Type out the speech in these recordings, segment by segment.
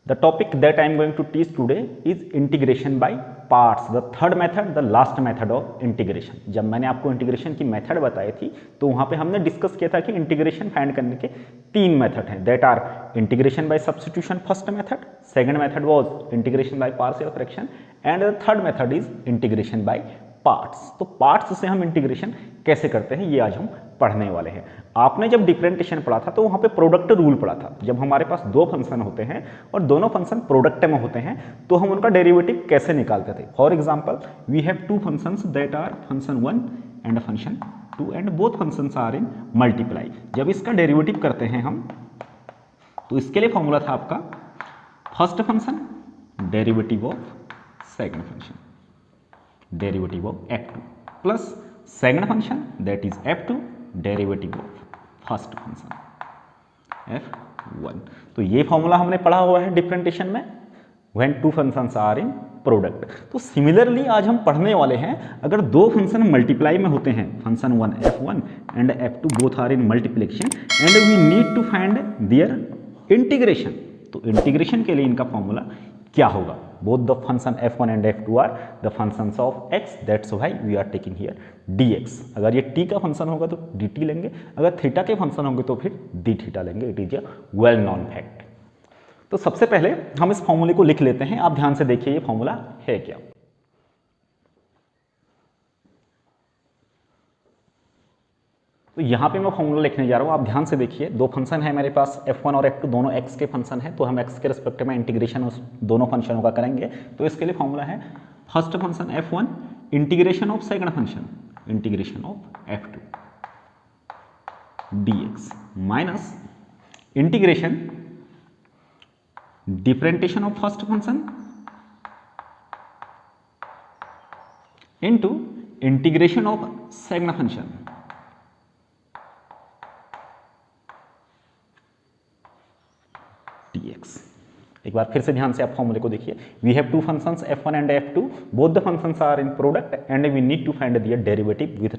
The topic that I am going to teach today is integration by parts, the third method, the last method of integration. जब मैंने आपको integration की method बताई थी तो वहाँ पे हमने डिस्कस किया था कि इंटीग्रेशन फाइंड करने के 3 मेथड हैं, that are integration by substitution first method, second method was integration by partial fraction and the third method is integration by parts. तो पार्ट्स से हम इंटीग्रेशन कैसे करते हैं ये आज हम पढ़ने वाले हैं। आपने जब डिफरेंशिएशन पढ़ा था तो वहाँ पे प्रोडक्ट रूल पढ़ा था। जब हमारे पास दो फंक्शन होते हैं और दोनों फंक्शन प्रोडक्ट में होते हैं तो हम उनका डेरिवेटिव कैसे निकालते थे। For example we have two functions that are function 1 and function 2 and both functions are in multiply. जब इसका डेरिवेटिव करते हैं हम तो इसके लिए फॉर्मूला था आपका first function derivative of second function derivative of f2 plus second function that is f2 derivative of first function f1। तो ये फॉर्मूला हमने पढ़ा हुआ है डिफरेंशिएशन में when two functions are in product. तो सिमिलरली आज हम पढ़ने वाले हैं अगर दो फंक्शन मल्टीप्लाई में होते हैं, function 1 f1 and f2 both are in multiplication and we need to find their integration. तो इंटीग्रेशन के लिए इनका फॉर्मूला क्या होगा। Both the function f1 and f2 are the functions of x, that's why we are taking here dx। अगर ये t का function होगा तो dt लेंगे, अगर थीटा के फंक्शन होंगे तो फिर d थीटा लेंगे। It is a well known fact. तो सबसे पहले हम इस फॉर्मूले को लिख लेते हैं। आप ध्यान से देखिए ये फॉर्मूला है क्या। तो यहाँ पे मैं फॉर्मूला लिखने जा रहा हूँ, आप ध्यान से देखिए। दो फंक्शन है मेरे पास f1 और f2, दोनों x के फंक्शन है तो हम x के रिस्पेक्ट में इंटीग्रेशन उस दोनों फंक्शनों का करेंगे। तो इसके लिए फॉर्मूला है first function f1 integration of second function integration of f2 dx minus integration differentiation of first function into integration of second function dx। एक बार फिर से ध्यान से आप फॉर्मूले को देखिए। We have two functions f1 and f2, both the functions are in product and we need to find their derivative with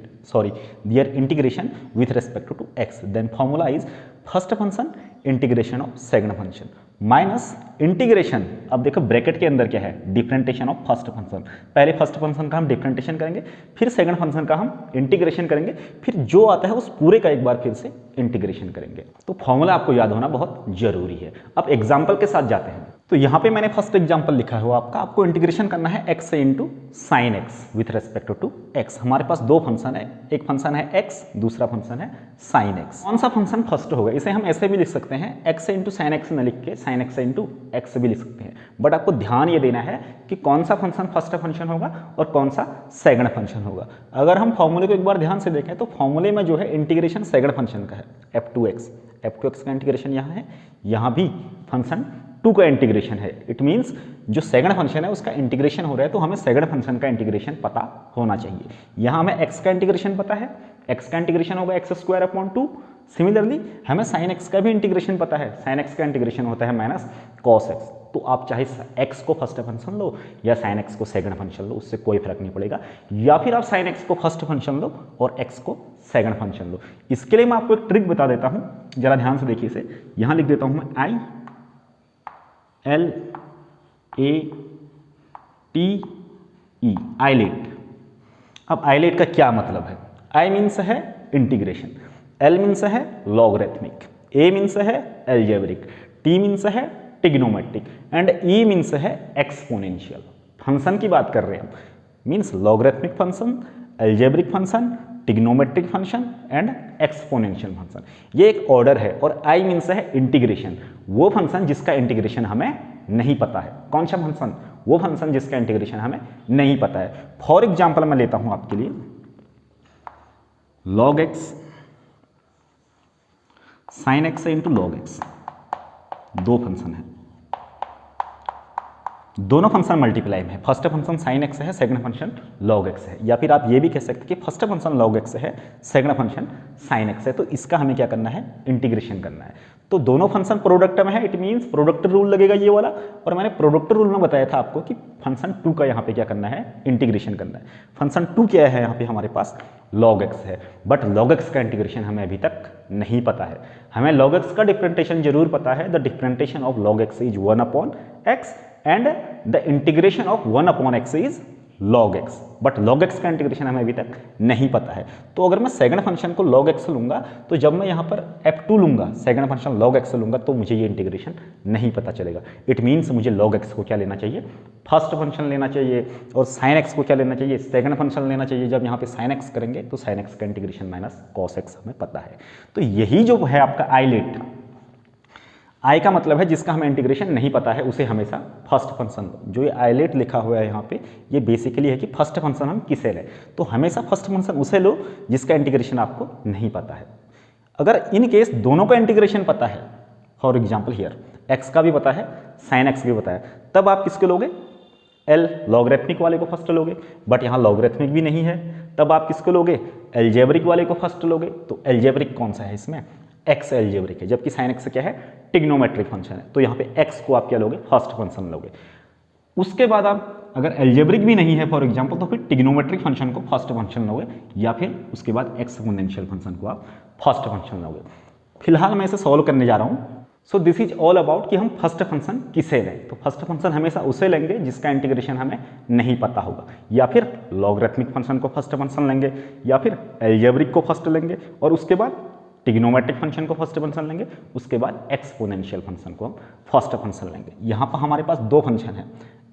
their integration with respect to x। Then formula is first function integration of second function minus integration, अब देखो bracket के अंदर क्या है, differentiation of first function. पहले first function का हम differentiation करेंगे, फिर सेकंड फंक्शन का हम इंटीग्रेशन करेंगे, फिर जो आता है उस पूरे का एक बार फिर से इंटीग्रेशन करेंगे। तो फॉर्मूला आपको याद होना बहुत जरूरी है। अब एग्जाम्पल के साथ जाते हैं। तो यहाँ पे मैंने फर्स्ट एग्जाम्पल लिखा हुआ आपका, आपको इंटीग्रेशन करना है x से into sine x with respect to x। हमारे पास दो फंक्शन है, एक फंक्शन है x, दूसरा फंक्शन है साइन x। कौन सा फंक्शन फर्स्ट होगा, इसे हम ऐसे भी लिख सकते हैं, x से इंटू साइन एक्स न लिख के साइन एक्स से इंटू एक्स भी लिख सकते हैं। बट आपको ध्यान ये देना है कि कौन सा फंक्शन फर्स्ट फंक्शन होगा और कौन सा सेकंड फंक्शन होगा। अगर हम फॉर्मूले को एक बार ध्यान से देखें तो फॉर्मूले में जो है इंटीग्रेशन सेकंड फंक्शन का है, f2x का इंटीग्रेशन यहाँ है, यहाँ भी फंक्शन 2 का इंटीग्रेशन है। इट मीन्स जो सेकंड फंक्शन है उसका इंटीग्रेशन हो रहा है तो हमें सेकंड फंक्शन का इंटीग्रेशन पता होना चाहिए। यहाँ हमें x का इंटीग्रेशन पता है, x का इंटीग्रेशन होगा x²/2। सिमिलरली हमें sin x का भी इंटीग्रेशन पता है, sin x का इंटीग्रेशन होता है माइनस cos x। तो आप चाहे x को फर्स्ट फंक्शन लो या sin x को सेकंड फंक्शन लो, उससे कोई फर्क नहीं पड़ेगा। या फिर आप sin x को फर्स्ट फंक्शन लो और x को सेकंड फंक्शन लो। इसके लिए मैं आपको एक ट्रिक बता देता हूँ, जरा ध्यान से देखिए इसे। यहाँ लिख देता हूँ मैं I L A T E ILATE. अब आइलेट का क्या मतलब है। I मीन्स है इंटीग्रेशन, L मीन्स है लॉगरिथमिक, A मीन्स है एल्जेब्रिक, T मीन्स है ट्रिग्नोमेट्रिक एंड E मीन्स है एक्सपोनेंशियल। फंक्शन की बात कर रहे हैं, means logarithmic function, algebraic function, trigonometric function and exponential function. ये एक ऑर्डर है। और I मीन्स है इंटीग्रेशन, वो फंक्शन जिसका इंटीग्रेशन हमें नहीं पता है। कौन सा फंक्शन, वो फंक्शन जिसका इंटीग्रेशन हमें नहीं पता है। फॉर एग्जाम्पल मैं लेता हूं आपके लिए log x sin x into log x, दो फंक्शन है, दोनों फंक्शन मल्टीप्लाई में है। फर्स्ट फंक्शन sin x है, सेकंड फंक्शन log x है। या फिर आप ये भी कह सकते हैं कि फर्स्ट फंक्शन log x है, सेकंड फंक्शन sin x है। तो इसका हमें क्या करना है, इंटीग्रेशन करना है। तो दोनों फंक्शन प्रोडक्ट में है, इट मीन्स प्रोडक्ट रूल लगेगा ये वाला। और मैंने प्रोडक्ट रूल में बताया था आपको कि फंक्शन 2 का यहाँ पे क्या करना है, इंटीग्रेशन करना है। फंक्शन 2 क्या है यहाँ पे हमारे पास, log x है, बट log x का इंटीग्रेशन हमें अभी तक नहीं पता है। हमें log x का डिफरेंटेशन जरूर पता है, the differentiation of log x is 1/x and the integration of 1/x is log x, but log x का इंटीग्रेशन हमें अभी तक नहीं पता है। तो अगर मैं सेकंड फंक्शन को log x लूंगा, तो जब मैं यहाँ पर f2 लूंगा, सेकंड फंक्शन log x लूंगा, तो मुझे ये इंटीग्रेशन नहीं पता चलेगा। इट मीन्स मुझे log x को क्या लेना चाहिए, फर्स्ट फंक्शन लेना चाहिए, और sin x को क्या लेना चाहिए, सेकंड फंक्शन लेना चाहिए। जब यहाँ पे sin x करेंगे तो sin x का इंटीग्रेशन माइनस cos x हमें पता है। तो यही जो है आपका आइलेट, आई का मतलब है जिसका हमें इंटीग्रेशन नहीं पता है उसे हमेशा फर्स्ट फंक्शन लो। जो ये आइलेट लिखा हुआ है यहाँ पे, ये बेसिकली है कि फर्स्ट फंक्शन हम किसे लें, तो हमेशा फर्स्ट फंक्शन उसे लो जिसका इंटीग्रेशन आपको नहीं पता है। अगर इन केस दोनों का इंटीग्रेशन पता है, फॉर एग्जाम्पल हियर एक्स का भी पता है, साइन एक्स भी पता है, तब आप किसके लोगे, एल लॉगरिथमिक वाले को फर्स्ट लोगे। बट यहाँ लॉगरिथमिक भी नहीं है, तब आप किसको लोगे, एल्जेब्रिक वाले को फर्स्ट लोगे। तो एल्जेब्रिक कौन सा है इसमें, एक्स एल्जेब्रिक है, जबकि साइन एक्स क्या है, टिग्नोमेट्रिक फंक्शन है। तो यहाँ पे एक्स को आप क्या लोगे, फर्स्ट फंक्शन लोगे। उसके बाद आप अगर एल्जेब्रिक भी नहीं है फॉर एग्जांपल, तो फिर टिग्नोमेट्रिक फंक्शन को फर्स्ट फंक्शन लोगे, या फिर उसके बाद एक्सपोनेंशियल फंक्शन को आप फर्स्ट फंक्शन लोगे। फिलहाल मैं इसे सॉल्व करने जा रहा हूँ। सो दिस इज ऑल अबाउट कि हम फर्स्ट फंक्शन किसे लें। तो फर्स्ट फंक्शन हमेशा उसे लेंगे जिसका इंटीग्रेशन हमें नहीं पता होगा, या फिर लॉगरिथमिक फंक्शन को फर्स्ट फंक्शन लेंगे, या फिर एल्जेब्रिक को फर्स्ट लेंगे, और उसके बाद टिग्नोमेट्रिक फंक्शन को फर्स्ट फंक्शन लेंगे, उसके बाद एक्सपोनेंशियल फंक्शन को हम फर्स्ट फंक्शन लेंगे। यहाँ पर हमारे पास दो फंक्शन है,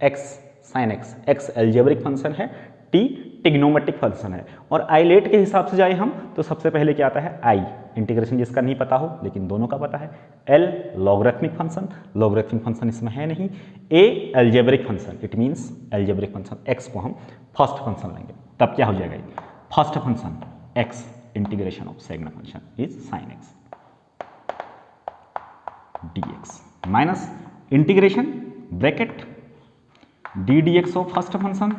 x sine x, x algebraic function है, टी टिग्नोमेट्रिक फंक्शन है। और आइलेट के हिसाब से जाए हम तो सबसे पहले क्या आता है, आई इंटीग्रेशन जिसका नहीं पता हो लेकिन दोनों का पता है, L logarithmic function, logarithmic function इसमें है नहीं, A algebraic function, it means algebraic function, x को हम फर्स्ट फंक्शन लेंगे। तब क्या हो जाएगा, first function x integration of second function is sin x dx minus integration bracket d dx of first function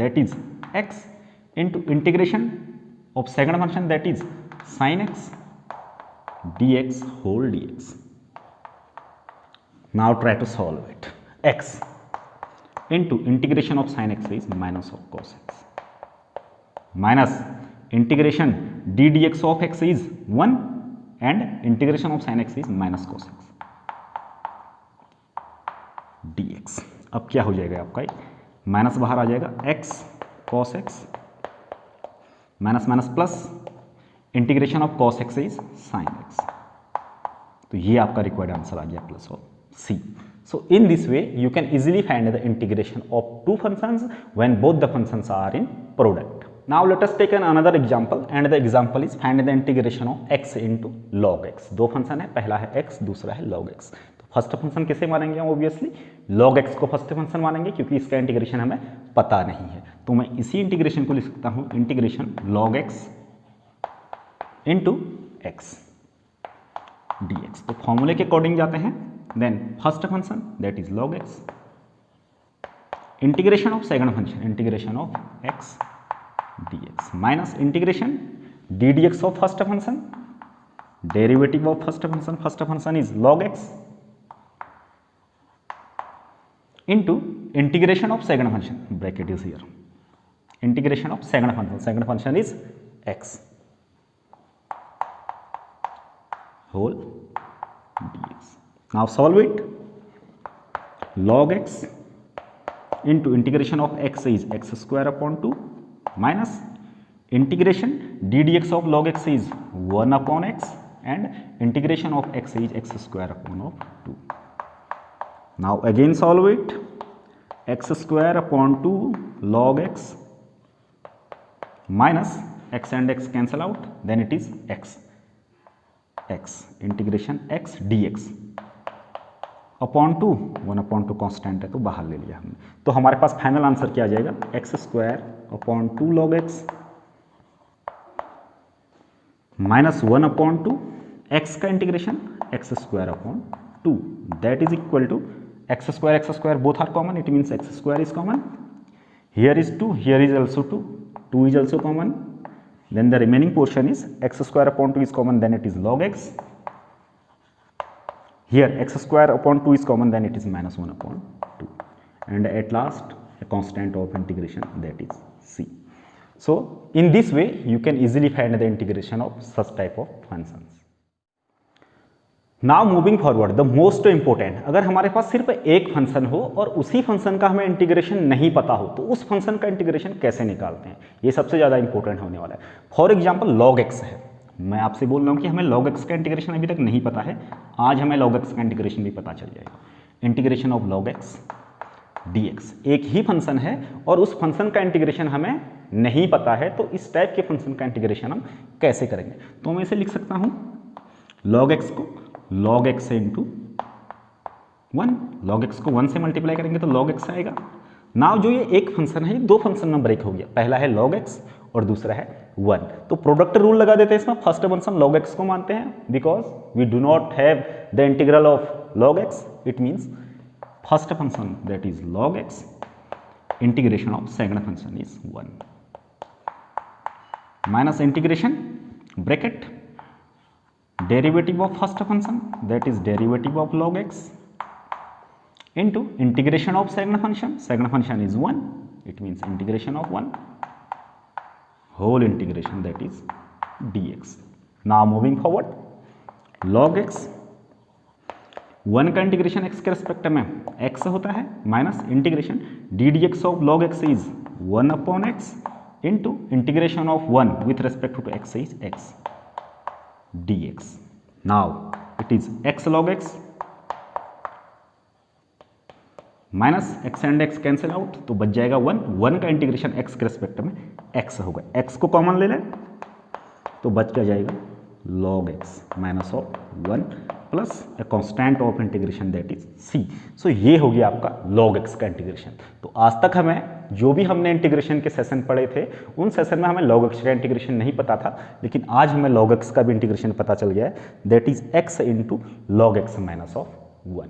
that is x into integration of second function that is sin x dx whole dx. Now try to solve it. X into integration of sin x is minus of cos x minus integration d dx of x is 1 and integration of sin x is minus cos x dx. अब क्या हो जाएगा आपका, minus बाहर आ जाएगा, x cos x minus minus plus integration of cos x is sin x। तो ये आपका रिक्वायर्ड आंसर आ गया प्लस ऑफ सी। So in this way you can easily find the integration of two functions when both the functions are in product. Now let us take another example and the example is find the integration of x into log x. दो function है, पहला है x, दूसरा है log x। तो first function किसे मानेंगे हम, ऑब्वियसली log x को फर्स्ट फंक्शन मानेंगे क्योंकि इसका इंटीग्रेशन हमें पता नहीं है। तो मैं इसी इंटीग्रेशन को लिख सकता हूँ integration log x into x dx। तो फॉर्मूले के अकॉर्डिंग जाते हैं, then first function that is log x, integration of second function integration of x dx minus integration d dx of first function, derivative of first function is log x into integration of second function, bracket is here, integration of second function is x whole dx. Now solve it. Log x into integration of x is x square upon 2 minus integration d dx of log x is 1 upon x and integration of x is x square upon of 2. Now again solve it. X square upon 2 log x minus x and x cancel out, then it is x integration x dx upon 2, 1 upon 2 constant है तो बाहर ले लिया हमने। तो हमारे पास final answer क्या आ जाएगा, x square upon 2 log x minus 1 upon 2 x का integration x square upon 2 that is equal to x square both are common, it means x square is common, here is 2, here is also 2 is also common, then the remaining portion is x square upon 2 is common, then it is log x here x square upon 2 is common, then it is minus 1 upon 2, and at last a constant of integration, that is c. So in this way you can easily find the integration of such type of functions. Now moving forward the most important, अगर हमारे पास सिर्फ एक function हो और उसी function का हमें integration नहीं पता हो तो उस फंक्शन का इंटीग्रेशन कैसे निकालते हैं, ये सबसे ज़्यादा इंपॉर्टेंट होने वाला है. फॉर एग्जांपल log x है, मैं आपसे बोल रहा हूँ कि हमें log x का इंटीग्रेशन अभी तक नहीं पता है, आज हमें log x का इंटीग्रेशन भी पता चल जाएगा. Integration of log x dx, एक ही फंक्शन है और उस फंक्शन का इंटीग्रेशन हमें नहीं पता है, तो इस टाइप के फंक्शन का इंटीग्रेशन हम कैसे करेंगे. तो मैं इसे लिख सकता हूँ log x को log x into 1, log x को 1 से मल्टीप्लाई करेंगे तो log x आएगा. नाउ जो ये एक फंक्शन है, ये दो फंक्शन में ब्रेक हो गया, पहला है log x और दूसरा है 1. तो प्रोडक्ट रूल लगा देते हैं इसमें, फर्स्ट फंक्शन log x को मानते हैं because we do not have the integral of log x, it means first function that is log x, integration of second function is 1 minus integration bracket derivative of first function, that is derivative of log x, into integration of second function is 1, it means integration of 1 whole integration, that is dx. Now moving forward, log x 1 का integration x के respect में x होता है, minus integration d d x of log x is 1 upon x into integration of 1 with respect to x is x dx. Now it is x log x minus x and x cancel out, तो बच जाएगा 1 का integration x के respect में x होगा, x को common ले लें तो बच क्या जाएगा log x minus of 1 plus a constant of integration that is c. सो ये हो गया आपका log x का इंटीग्रेशन. तो आज तक हमें जो भी हमने इंटीग्रेशन के सेशन पढ़े थे उन सेशन में हमें log x का इंटीग्रेशन नहीं पता था, लेकिन आज हमें log x का भी इंटीग्रेशन पता चल गया है, that is x into log x minus of 1.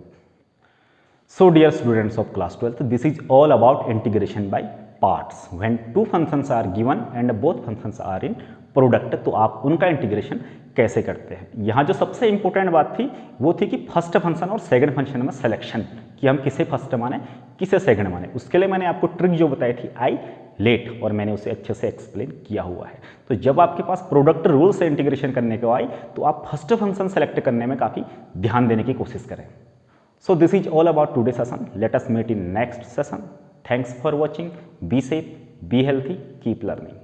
So dear students of class 12, this is all about integration by parts when two functions are given and both functions are in product. तो आप उनका integration कैसे करते हैं. यहाँ जो सबसे important बात थी वो थी कि फर्स्ट फंक्शन और सेकंड फंक्शन में सिलेक्शन, कि हम किसे फर्स्ट माने किसे सेकंड माने. उसके लिए मैंने आपको ट्रिक जो बताई थी आई लेट, और मैंने उसे अच्छे से एक्सप्लेन किया हुआ है. तो जब आपके पास प्रोडक्ट रूल से इंटीग्रेशन करने को आए तो आप फर्स्ट फंक्शन सेलेक्ट करने में काफ़ी ध्यान देने की कोशिश करें. So this is all about today session. Let us meet in next session. Thanks for watching. Be safe, be healthy, keep learning.